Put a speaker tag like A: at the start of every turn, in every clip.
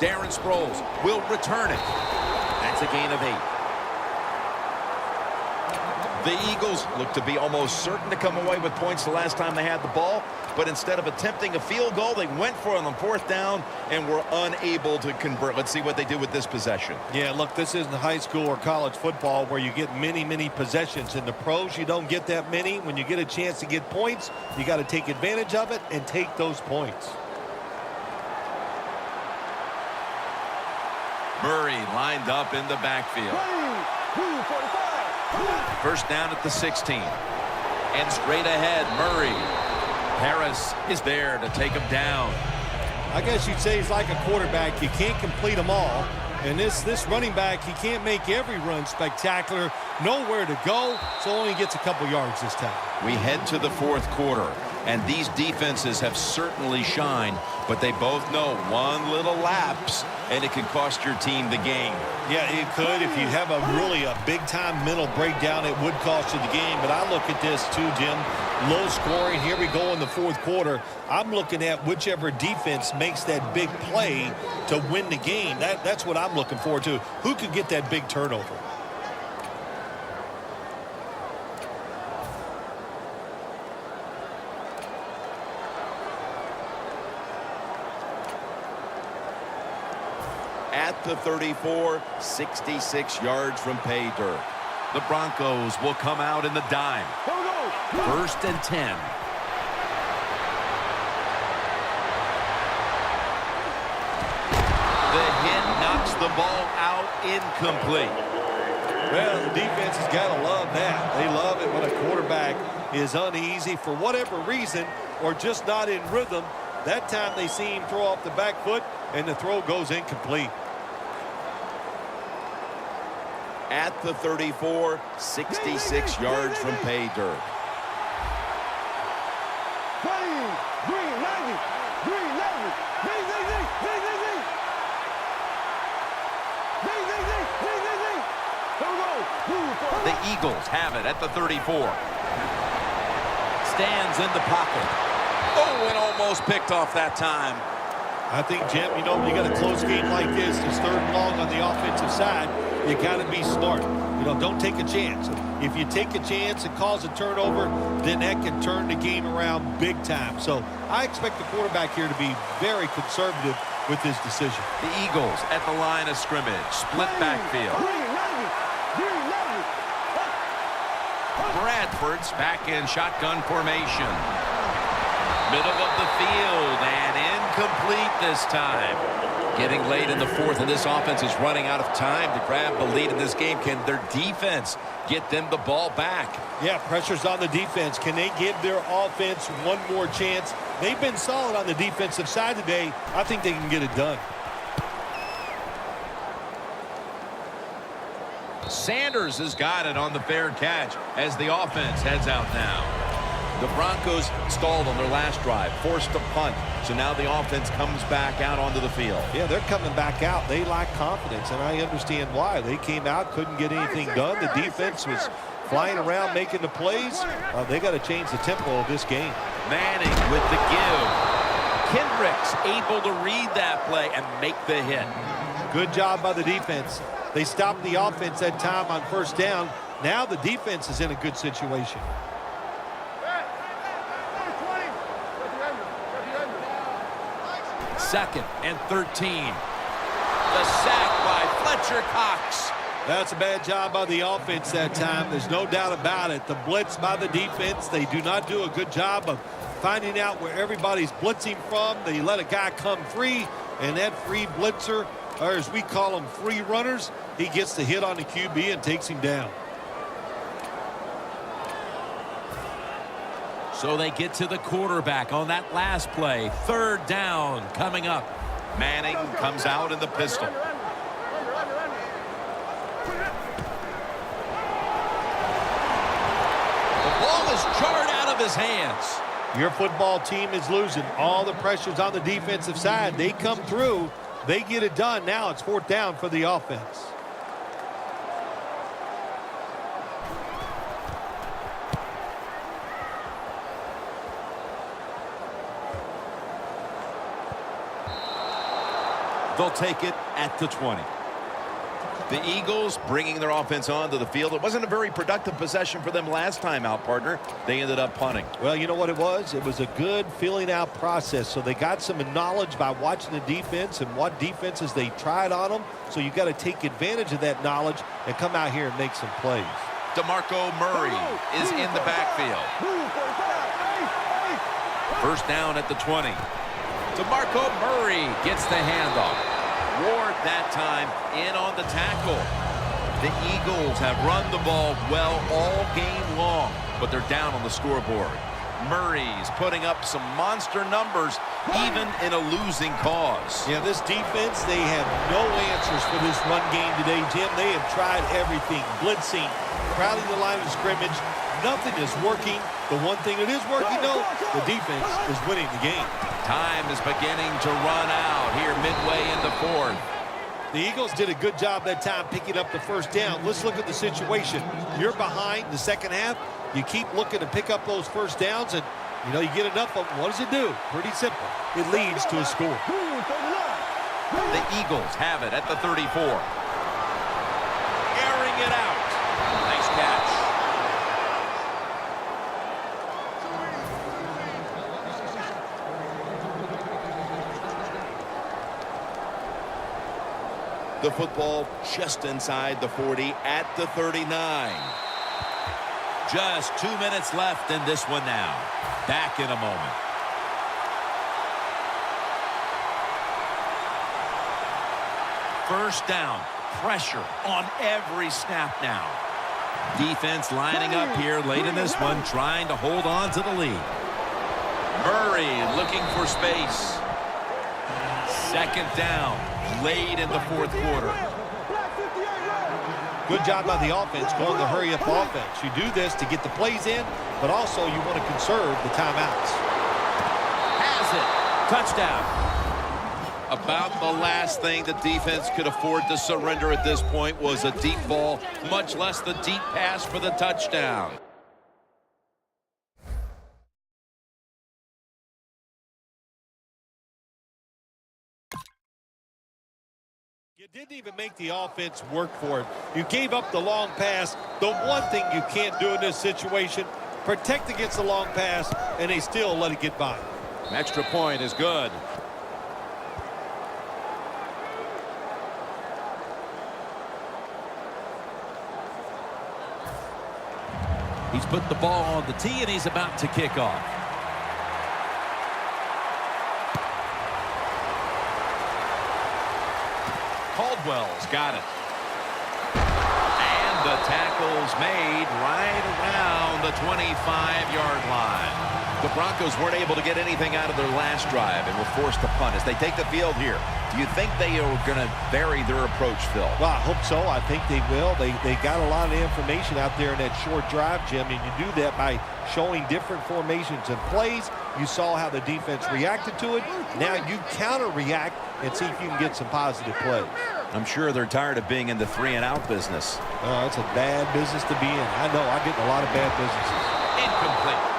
A: Darren Sproles will return it. That's a gain of 8. The Eagles look to be almost certain to come away with points the last time they had the ball, but instead of attempting a field goal, they went for it on 4th down and were unable to convert. Let's see what they do with this possession.
B: Yeah, look, this isn't high school or college football where you get many possessions. In the pros, you don't get that many. When you get a chance to get points, you got to take advantage of it and take those points.
A: Murray lined up in the backfield. 1st down at the 16. And straight ahead, Murray. Harris is there to take him down.
B: I guess you'd say he's like a quarterback. You can't complete them all. And this running back, he can't make every run spectacular. Nowhere to go, so only gets a couple yards this time.
A: We head to the 4th quarter, and these defenses have certainly shined, but they both know one little lapse, and it can cost your team the game.
B: Yeah, it could. If you have a big-time mental breakdown, it would cost you the game. But I look at this too, Jim. Low scoring. Here we go in the 4th quarter. I'm looking at whichever defense makes that big play to win the game. That's what I'm looking forward to. Who could get that big turnover?
A: At the 34, 66 yards from pay dirt. The Broncos will come out in the dime. 1st and 10. The hit knocks the ball out incomplete.
B: Well, the defense has got to love that. They love it when a quarterback is uneasy for whatever reason or just not in rhythm. That time they see him throw off the back foot and the throw goes incomplete.
A: At the 34, 66 yards from pay dirt. The Eagles have it at the 34. Stands in the pocket. Oh, and almost picked off that time.
B: I think, Jim, you know, when you got a close game like this, it's 3rd and long on the offensive side, you got to be smart. You know, don't take a chance. If you take a chance and cause a turnover, then that can turn the game around big time. So I expect the quarterback here to be very conservative with this decision.
A: The Eagles at the line of scrimmage. Split backfield. Bradford's back in shotgun formation. Middle of the field and incomplete this time. Getting late in the 4th, and this offense is running out of time to grab the lead in this game. Can their defense get them the ball back?
B: Yeah, pressure's on the defense. Can they give their offense one more chance? They've been solid on the defensive side today. I think they can get it done.
A: Sanders has got it on the fair catch as the offense heads out now. The Broncos stalled on their last drive, forced a punt. So now the offense comes back out onto the field.
B: Yeah, they're coming back out. They lack confidence, and I understand why. They came out, couldn't get anything done. The defense was flying around making the plays. They got to change the tempo of this game.
A: Manning with the give. Kendricks able to read that play and make the hit.
B: Good job by the defense. They stopped the offense that time on 1st down. Now the defense is in a good situation.
A: Second and 13. The sack by Fletcher Cox.
B: That's a bad job by the offense that time. There's no doubt about it. The blitz by the defense, they do not do a good job of finding out where everybody's blitzing from. They let a guy come free, and that free blitzer, or as we call them, free runners, he gets the hit on the QB and takes him down.
A: So they get to the quarterback on that last play. 3rd down coming up. Manning comes out in the pistol. The ball is jarred out of his hands.
B: Your football team is losing. All the pressure's on the defensive side. They come through. They get it done. Now it's 4th down for the offense.
C: They'll take it at the 20.
A: The Eagles bringing their offense onto the field. It wasn't a very productive possession for them last time out, partner. They ended up punting.
B: Well, you know what it was? It was a good filling out process. So they got some knowledge by watching the defense and what defenses they tried on them. So you got to take advantage of that knowledge and come out here and make some plays.
A: DeMarco Murray is in the backfield. First down at the 20. DeMarco Murray gets the handoff. Ward that time in on the tackle. The Eagles have run the ball well all game long, but they're down on the scoreboard. Murray's putting up some monster numbers even in a losing cause.
B: Yeah, this defense, they have no answers for this run game today, Jim. They have tried everything. Blitzing, crowding the line of scrimmage. Nothing is working. The one thing that is working, though, the defense is winning the game.
A: Time is beginning to run out here midway in the fourth.
B: The Eagles did a good job that time picking up the first down. Let's look at the situation. You're behind the second half. You keep looking to pick up those first downs, and, you know, you get enough of them. What does it do? Pretty simple. It leads to a score.
A: The Eagles have it at the 34. Airing it out. Nice catch. The football just inside the 40 at the 39.
C: Just 2 minutes left in this one now. Back in a moment. First down. Pressure on every snap now. Defense lining up here late in this one, trying to hold on to the lead.
A: Murray looking for space. Second down. Late in the fourth quarter.
B: Good job by the offense going the hurry-up offense. You do this to get the plays in, but also you want to conserve the timeouts.
C: Has it. Touchdown.
A: About the last thing the defense could afford to surrender at this point was a deep ball, much less the deep pass for the touchdown.
B: You didn't even make the offense work for it. You gave up the long pass. The one thing you can't do in this situation, protect against the long pass, and they still let it get by.
A: An extra point is good.
C: He's put the ball on the tee, and he's about to kick off.
A: Caldwell's got it. And the tackle's made right around the 25-yard line. The Broncos weren't able to get anything out of their last drive and were forced to punt. As they take the field here, do you think they are going to vary their approach, Phil?
B: Well, I hope so. I think they will. They got a lot of information out there in that short drive, Jim, and you do that by showing different formations and plays. You saw how the defense reacted to it. Now you counter-react and see if you can get some positive plays.
A: I'm sure they're tired of being in the 3-and-out business.
B: Oh, it's a bad business to be in. I know. I get in a lot of bad businesses.
A: Incomplete.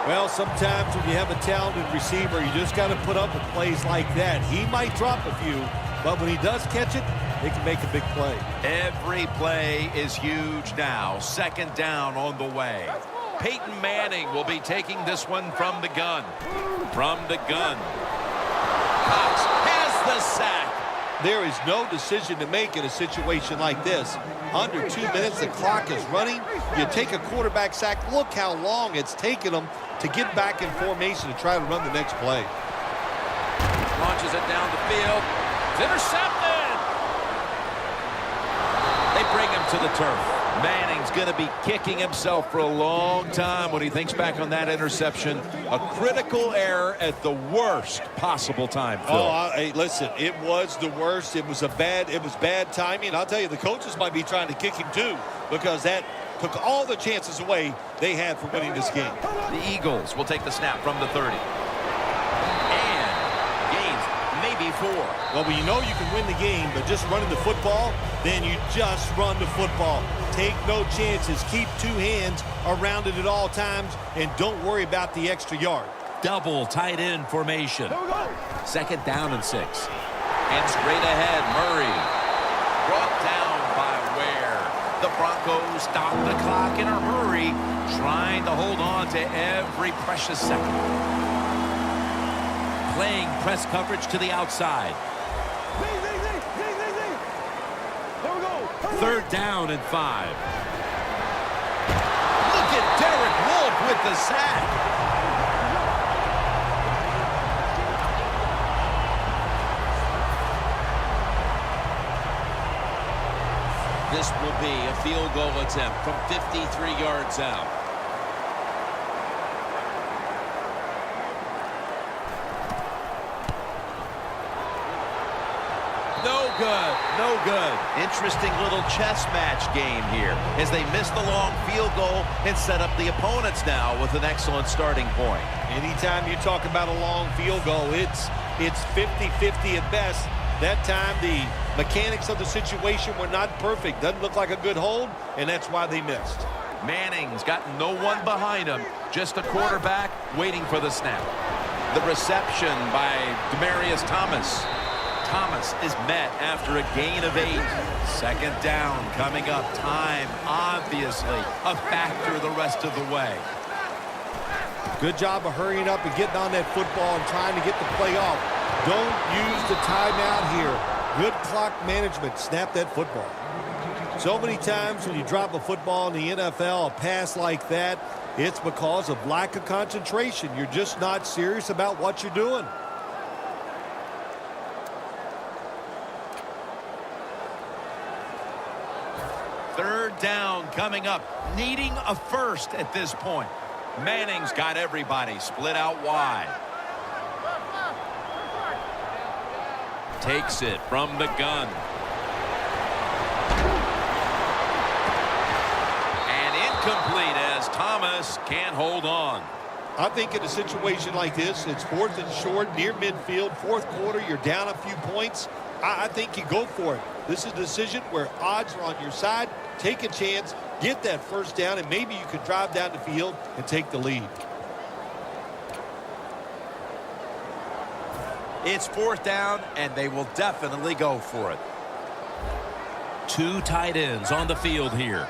B: Well, sometimes when you have a talented receiver, you just got to put up with plays like that. He might drop a few, but when he does catch it, he can make a big play.
A: Every play is huge now. Second down on the way. Peyton Manning will be taking this one from the gun. From the gun. Cox has the sack.
B: There is no decision to make in a situation like this. Under 2 minutes, the clock is running. You take a quarterback sack. Look how long it's taken them to get back in formation to try to run the next play.
A: Launches it down the field. It's intercepted. They bring him to the turf. Manning's going to be kicking himself for a long time when he thinks back on that interception. A critical error at the worst possible time, Phil.
B: Oh, hey, listen, it was the worst. It was bad timing. I'll tell you, the coaches might be trying to kick him too, because that took all the chances away they had for winning this game.
A: The Eagles will take the snap from the 30. And gains maybe 4.
B: Well, when you know you can win the game, but just running the football, then you just run the football. Take no chances. Keep 2 hands around it at all times, and don't worry about the extra yard.
C: Double tight end formation. Second down and 6.
A: And straight ahead, Murray. Brought down by Ware. The Broncos stop the clock in a hurry, trying to hold on to every precious second. Playing press coverage to the outside. Third down and 5. Look at Derek Wolfe with the sack. This will be a field goal attempt from 53 yards out. No good. No good. Interesting little chess match game here as they miss the long field goal and set up the opponents now with an excellent starting point.
B: Anytime you talk about a long field goal, it's 50-50 at best. That time, the mechanics of the situation were not perfect. Doesn't look like a good hold, and that's why they missed.
A: Manning's got no one behind him, just a quarterback waiting for the snap. The reception by Demaryius Thomas. Thomas is met after a gain of 8. Second down coming up. Time, obviously, a factor the rest of the way.
B: Good job of hurrying up and getting on that football and trying to get the play off. Don't use the timeout here. Good clock management. Snap that football. So many times when you drop a football in the NFL, a pass like that, it's because of lack of concentration. You're just not serious about what you're doing.
A: Third down coming up, needing a first at this point. Manning's got everybody split out wide. Takes it from the gun. And incomplete as Thomas can't hold on.
B: I think in a situation like this, it's 4th and short, near midfield, 4th quarter, you're down a few points. I think you go for it. This is a decision where odds are on your side. Take a chance, get that first down, and maybe you can drive down the field and take the lead.
A: It's 4th down, and they will definitely go for it. 2 tight ends on the field here.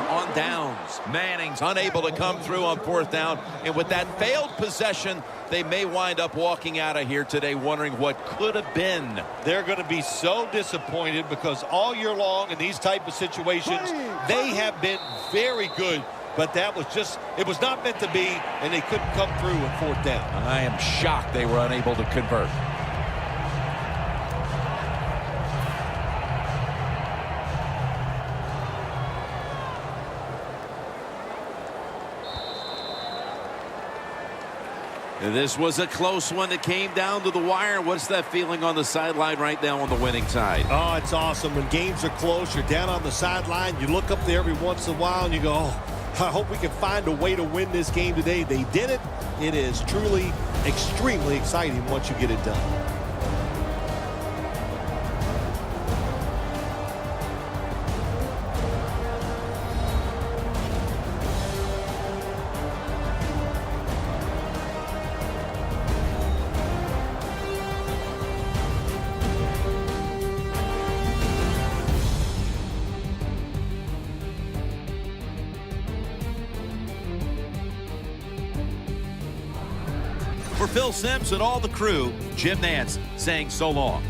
A: On downs. Manning's unable to come through on 4th down, and with that failed possession, they may wind up walking out of here today wondering what could have been.
B: They're going to be so disappointed because all year long in these type of situations, they have been very good, but that was just, it was not meant to be, and they couldn't come through on 4th down.
A: I am shocked they were unable to convert. This was a close one that came down to the wire. What's that feeling on the sideline right now on the winning side?
B: Oh, it's awesome. When games are close, you're down on the sideline. You look up there every once in a while and you go, oh, I hope we can find a way to win this game today. They did it. It is truly extremely exciting once you get it done.
A: For Phil Simms and all the crew, Jim Nantz saying so long.